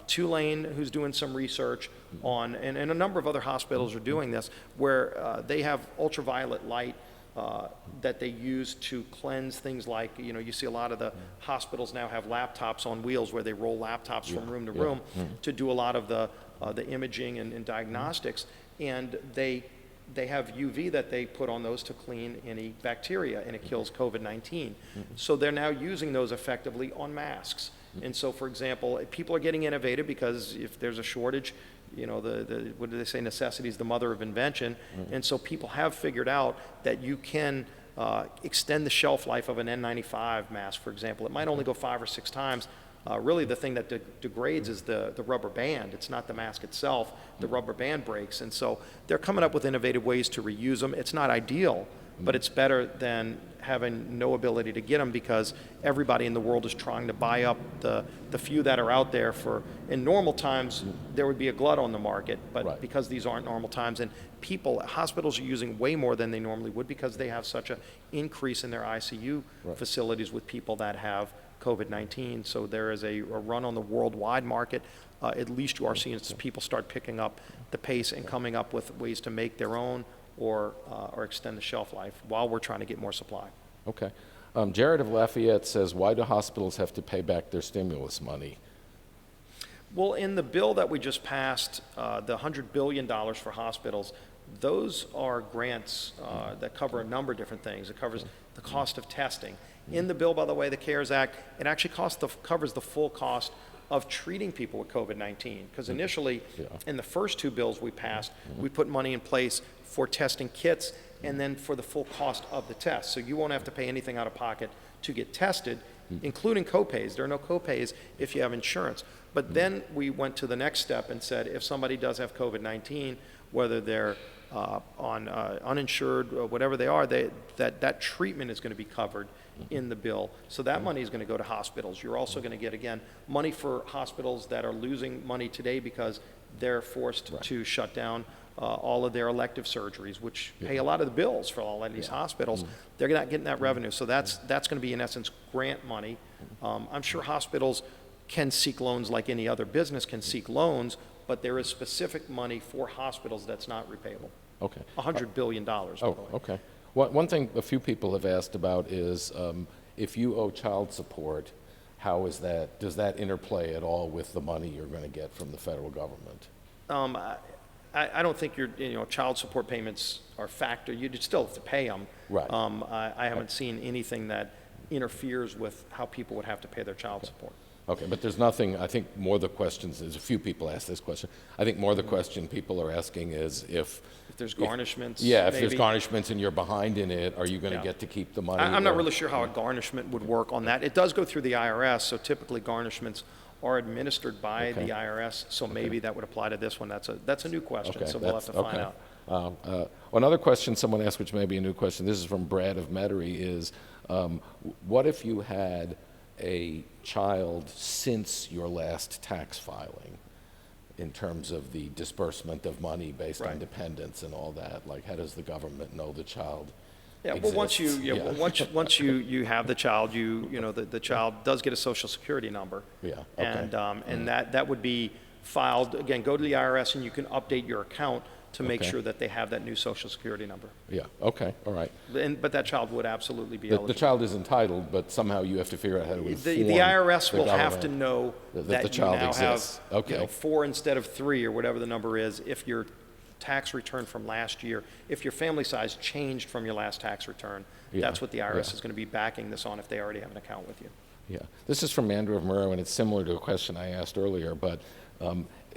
Tulane, who's doing some research on, and a number of other hospitals are doing this, where they have ultraviolet light that they use to cleanse things like, you see a lot of the hospitals now have laptops on wheels where they roll laptops from room to room to do a lot of the imaging and diagnostics. And they have UV that they put on those to clean any bacteria, and it kills COVID-19. So they're now using those effectively on masks. And so, for example, people are getting innovative because if there's a shortage, what do they say, necessity is the mother of invention. And so people have figured out that you can extend the shelf life of an N95 mask, for example. It might only go 5 or 6 times. Really, the thing that degrades is the rubber band. It's not the mask itself. The rubber band breaks. And so they're coming up with innovative ways to reuse them. It's not ideal, but it's better than having no ability to get them, because everybody in the world is trying to buy up the few that are out there. In normal times, there would be a glut on the market, but because these aren't normal times, and hospitals are using way more than they normally would because they have such an increase in their ICU facilities with people that have COVID-19. So there is a run on the worldwide market. At least you are seeing people start picking up the pace and coming up with ways to make their own or extend the shelf life while we're trying to get more supply. Okay. Jared of Lafayette says, why do hospitals have to pay back their stimulus money? Well, in the bill that we just passed, the $100 billion for hospitals, those are grants that cover a number of different things. It covers the cost of testing. In the bill, by the way, the CARES Act, it actually covers the full cost of treating people with COVID-19. Because initially, in the first 2 bills we passed, we put money in place for testing kits and then for the full cost of the test. So you won't have to pay anything out of pocket to get tested, including copays. There are no copays if you have insurance. But then we went to the next step and said, if somebody does have COVID-19, whether they're on uninsured or whatever they are, that treatment is going to be covered in the bill. So that money is going to go to hospitals. You're also going to get, again, money for hospitals that are losing money today because they're forced to shut down all of their elective surgeries, which pay a lot of the bills for all of these hospitals. They're not getting that revenue. So that's going to be, in essence, grant money. I'm sure hospitals can seek loans like any other business can seek loans, but there is specific money for hospitals that's not repayable. Okay. $100 billion. Okay. One thing a few people have asked about is if you owe child support, how is that? Does that interplay at all with the money you're going to get from the federal government? I don't think child support payments are factored. You'd still have to pay them. Right. I haven't seen anything that interferes with how people would have to pay their child support. Okay, but there's nothing, I think more the questions, there's a few people ask this question. I think more the question people are asking is if there's garnishments. If there's garnishments and you're behind in it, are you going to get to keep the money? I'm not really sure how a garnishment would work on that. It does go through the IRS, so typically garnishments are administered by the IRS, so maybe that would apply to this one. That's a new question, so we'll have to find out. Another question someone asked, which may be a new question, this is from Brad of Metairie, is what if you had a child since your last tax filing in terms of the disbursement of money based on dependents and all that? Like, how does the government know the child exists? Well, once you have the child, the child does get a Social Security number. And that would be filed, again, go to the IRS and you can update your account to make Okay. sure that they have that new Social Security number. Yeah, okay, all right. But that child would absolutely be The eligible. child is entitled, but somehow you have to figure out how to inform The IRS the will have to government know that that the you child now exists. have, Okay. 4 instead of 3, or whatever the number is, if your tax return from last year, if your family size changed from your last tax return, Yeah, that's what the IRS yeah. is going to be backing this on if they already have an account with you. Yeah, this is from Andrew of Murrow, and it's similar to a question I asked earlier, but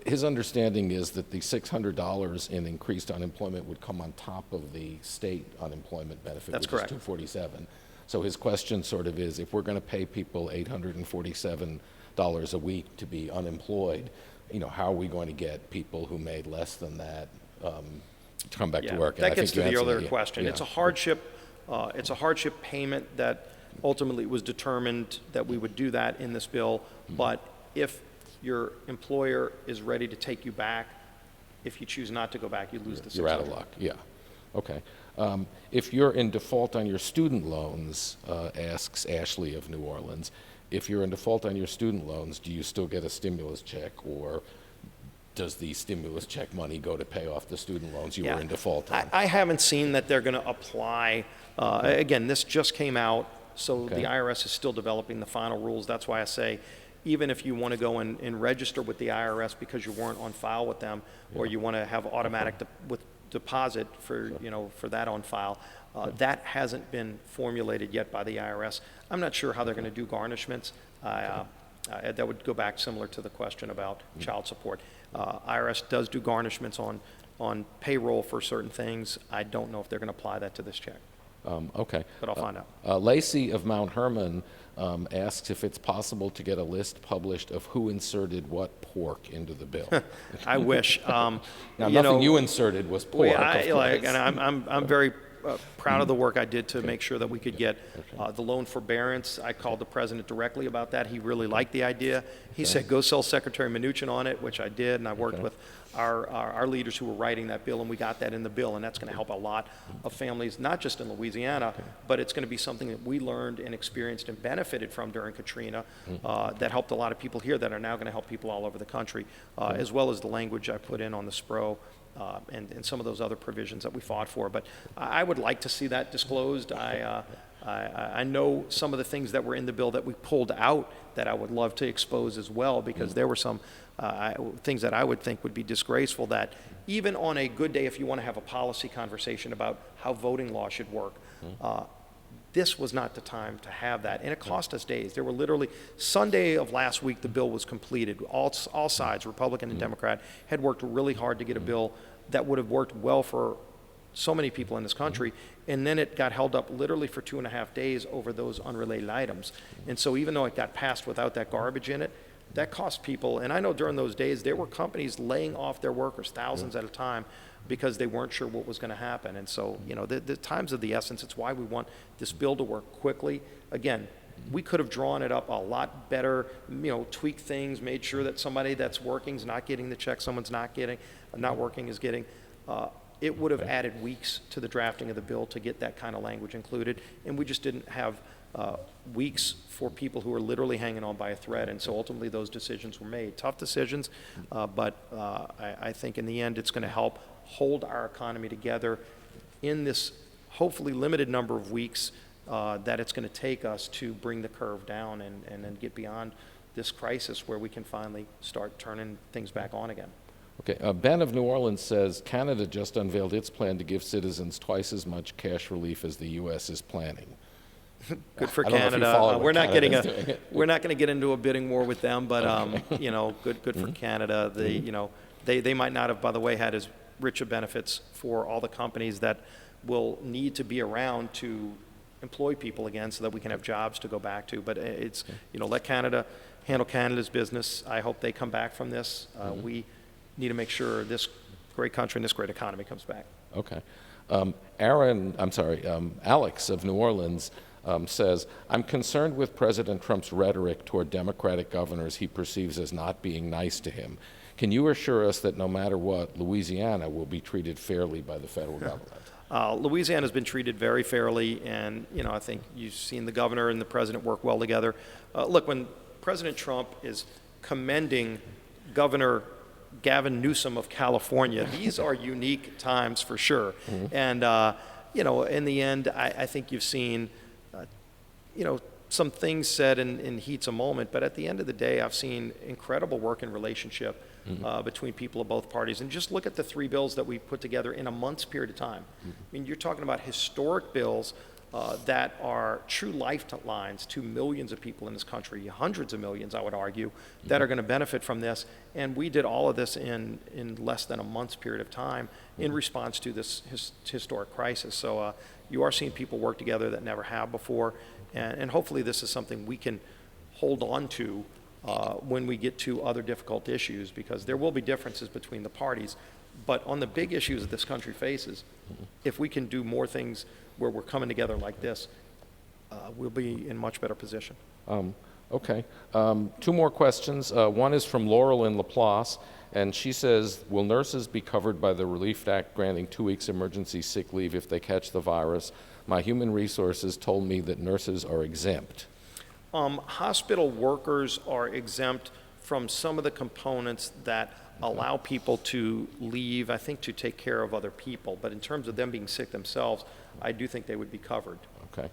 his understanding is that the $600 in increased unemployment would come on top of the state unemployment benefit, That's which correct. is $247. So his question sort of is, if we're going to pay people $847 a week to be unemployed, how are we going to get people who made less than that to come back to work? And I That gets think to you the answered earlier that, question. yeah. It's a hardship payment that ultimately was determined that we would do that in this bill. Mm-hmm. But if your employer is ready to take you back, if you choose not to go back, you lose the You're out of $600. luck, yeah. Okay. If you're in default on your student loans, asks Ashley of New Orleans, if you're in default on your student loans, do you still get a stimulus check, or does the stimulus check money go to pay off the student loans you were in default on? I haven't seen that they're going to apply. Again, this just came out, so Okay. the IRS is still developing the final rules. That's why I say, even if you want to go and register with the IRS because you weren't on file with them, or you want to have automatic deposit for, for that on file, that hasn't been formulated yet by the IRS. I'm not sure how they're going to do garnishments. That would go back similar to the question about child support. IRS does do garnishments on payroll for certain things. I don't know if they're going to apply that to this check, Okay. but I'll find out. Lacey of Mount Hermon asks if it's possible to get a list published of who inserted what pork into the bill. I wish. Now, nothing you inserted was pork, of course. And I'm very proud of the work I did to make sure that we could get the loan forbearance. I called the president directly about that. He really liked the idea. He said, go sell Secretary Mnuchin on it, which I did, and I worked with our leaders who were writing that bill, and we got that in the bill, and that's going to help a lot of families, not just in Louisiana, but it's going to be something that we learned and experienced and benefited from during Katrina that helped a lot of people here that are now going to help people all over the country, as well as the language I put in on the SPRO. And some of those other provisions that we fought for. But I would like to see that disclosed. I know some of the things that were in the bill that we pulled out that I would love to expose as well, because there were some things that I would think would be disgraceful, that even on a good day, if you want to have a policy conversation about how voting law should work, this was not the time to have that, and it cost us days. There were literally, Sunday of last week, the bill was completed. All sides, Republican and Democrat, had worked really hard to get a bill that would have worked well for so many people in this country, and then it got held up literally for 2.5 days over those unrelated items. And so even though it got passed without that garbage in it, that cost people, and I know during those days, there were companies laying off their workers, thousands at a time, because they weren't sure what was going to happen. And so, the time's of the essence. It's why we want this bill to work quickly. Again, we could have drawn it up a lot better, tweaked things, made sure that somebody that's working is not getting the check, someone's not working is getting. It would have added weeks to the drafting of the bill to get that kind of language included, and we just didn't have weeks for people who are literally hanging on by a thread, and so ultimately those decisions were made. Tough decisions, but I think in the end it's going to help hold our economy together in this hopefully limited number of weeks that it's going to take us to bring the curve down and then get beyond this crisis where we can finally start turning things back on again. Okay, Ben of New Orleans says Canada just unveiled its plan to give citizens twice as much cash relief as the U.S. is planning. Good for I don't know if you Canada. follow what We're not Canada's doing. we're not going to get into a bidding war with them, but good for Canada. They might not have, by the way, had as rich of benefits for all the companies that will need to be around to employ people again, so that we can have jobs to go back to. But it's let Canada handle Canada's business. I hope they come back from this. We need to make sure this great country and this great economy comes back. Okay. Alex of New Orleans says, I'm concerned with President Trump's rhetoric toward Democratic governors he perceives as not being nice to him. Can you assure us that no matter what, Louisiana will be treated fairly by the federal government? Louisiana's been treated very fairly, and I think you've seen the governor and the president work well together. Look, when President Trump is commending Governor Gavin Newsom of California. These are unique times for sure. And, you know, in the end, I think you've seen, you know, some things said in heats of moment, but at the end of the day, I've seen incredible work and relationship between people of both parties. And just look at the 3 bills that we put together in a month's period of time. I mean, you're talking about historic bills that are true lifelines to millions of people in this country, hundreds of millions, I would argue, that are going to benefit from this. And we did all of this in less than a month's period of time in response to this historic crisis. So you are seeing people work together that never have before. And hopefully this is something we can hold on to when we get to other difficult issues, because there will be differences between the parties. But on the big issues that this country faces, if we can do more things where we're coming together like this, we'll be in much better position. Okay. 2 more questions. One is from Laurel in Laplace, and she says, will nurses be covered by the Relief Act granting 2 weeks emergency sick leave if they catch the virus? My human resources told me that nurses are exempt. Hospital workers are exempt from some of the components that allow people to leave, I think, to take care of other people. But in terms of them being sick themselves, I do think they would be covered. Okay.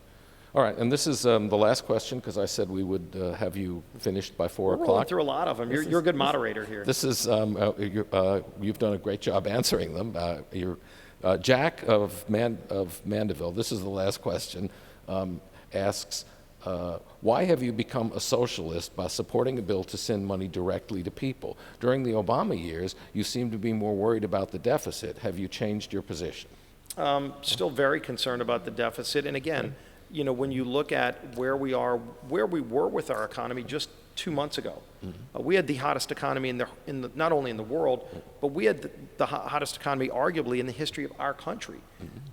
All right, and this is the last question, because I said we would have you finished by 4 We're o'clock. rolling through a lot of them. You're a good moderator here. This is, you've done a great job answering them. Jack of Mandeville, this is the last question, asks, why have you become a socialist by supporting a bill to send money directly to people? During the Obama years, you seem to be more worried about the deficit. Have you changed your position? Still very concerned about the deficit. And again, you know, when you look at where we are, where we were with our economy just 2 months ago, we had the hottest economy not only in the world, but we had the hottest economy arguably in the history of our country.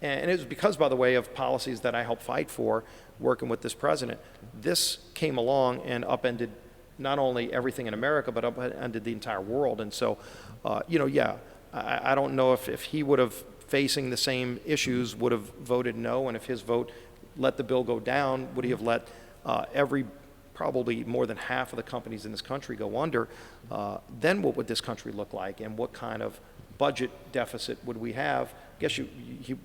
And it was because, by the way, of policies that I helped fight for working with this president. This came along and upended not only everything in America, but upended the entire world. And so, you know, yeah, I don't know if he would have, facing the same issues, would have voted no, and if his vote let the bill go down, would he have let probably more than half of the companies in this country go under, then what would this country look like, and what kind of budget deficit would we have? I guess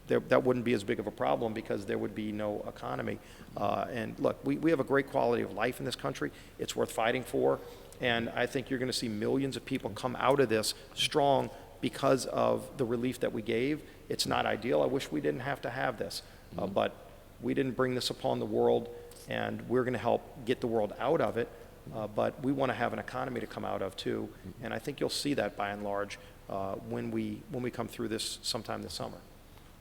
that wouldn't be as big of a problem, because there would be no economy. And look, we have a great quality of life in this country. It's worth fighting for, and I think you're going to see millions of people come out of this strong because of the relief that we gave. It's not ideal. I wish we didn't have to have this, but we didn't bring this upon the world, and we're going to help get the world out of it, but we want to have an economy to come out of too, and I think you'll see that by and large when we come through this sometime this summer.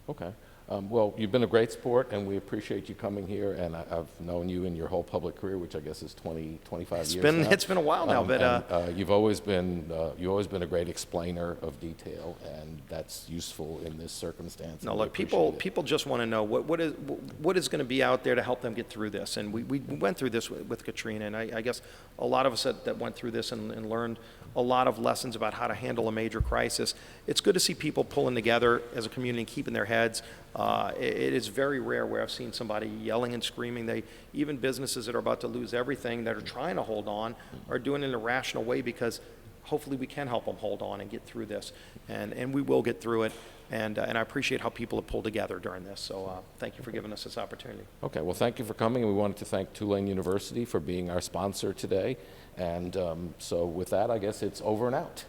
Okay. Well, you've been a great sport, and we appreciate you coming here, and I've known you in your whole public career, which I guess is 25 years now. It's been a while now, but you've always been a great explainer of detail, and that's useful in this circumstance. No, look, people just want to know what is going to be out there to help them get through this, and we went through this with Katrina, and I guess a lot of us that went through this and learned a lot of lessons about how to handle a major crisis. It's good to see people pulling together as a community and keeping their heads. It is very rare where I've seen somebody yelling and screaming. Even businesses that are about to lose everything, that are trying to hold on, are doing it in a rational way, because hopefully we can help them hold on and get through this. And we will get through it. And I appreciate how people have pulled together during this. So thank you for giving us this opportunity. Okay, well, thank you for coming. And we wanted to thank Tulane University for being our sponsor today. And so with that, I guess it's over and out.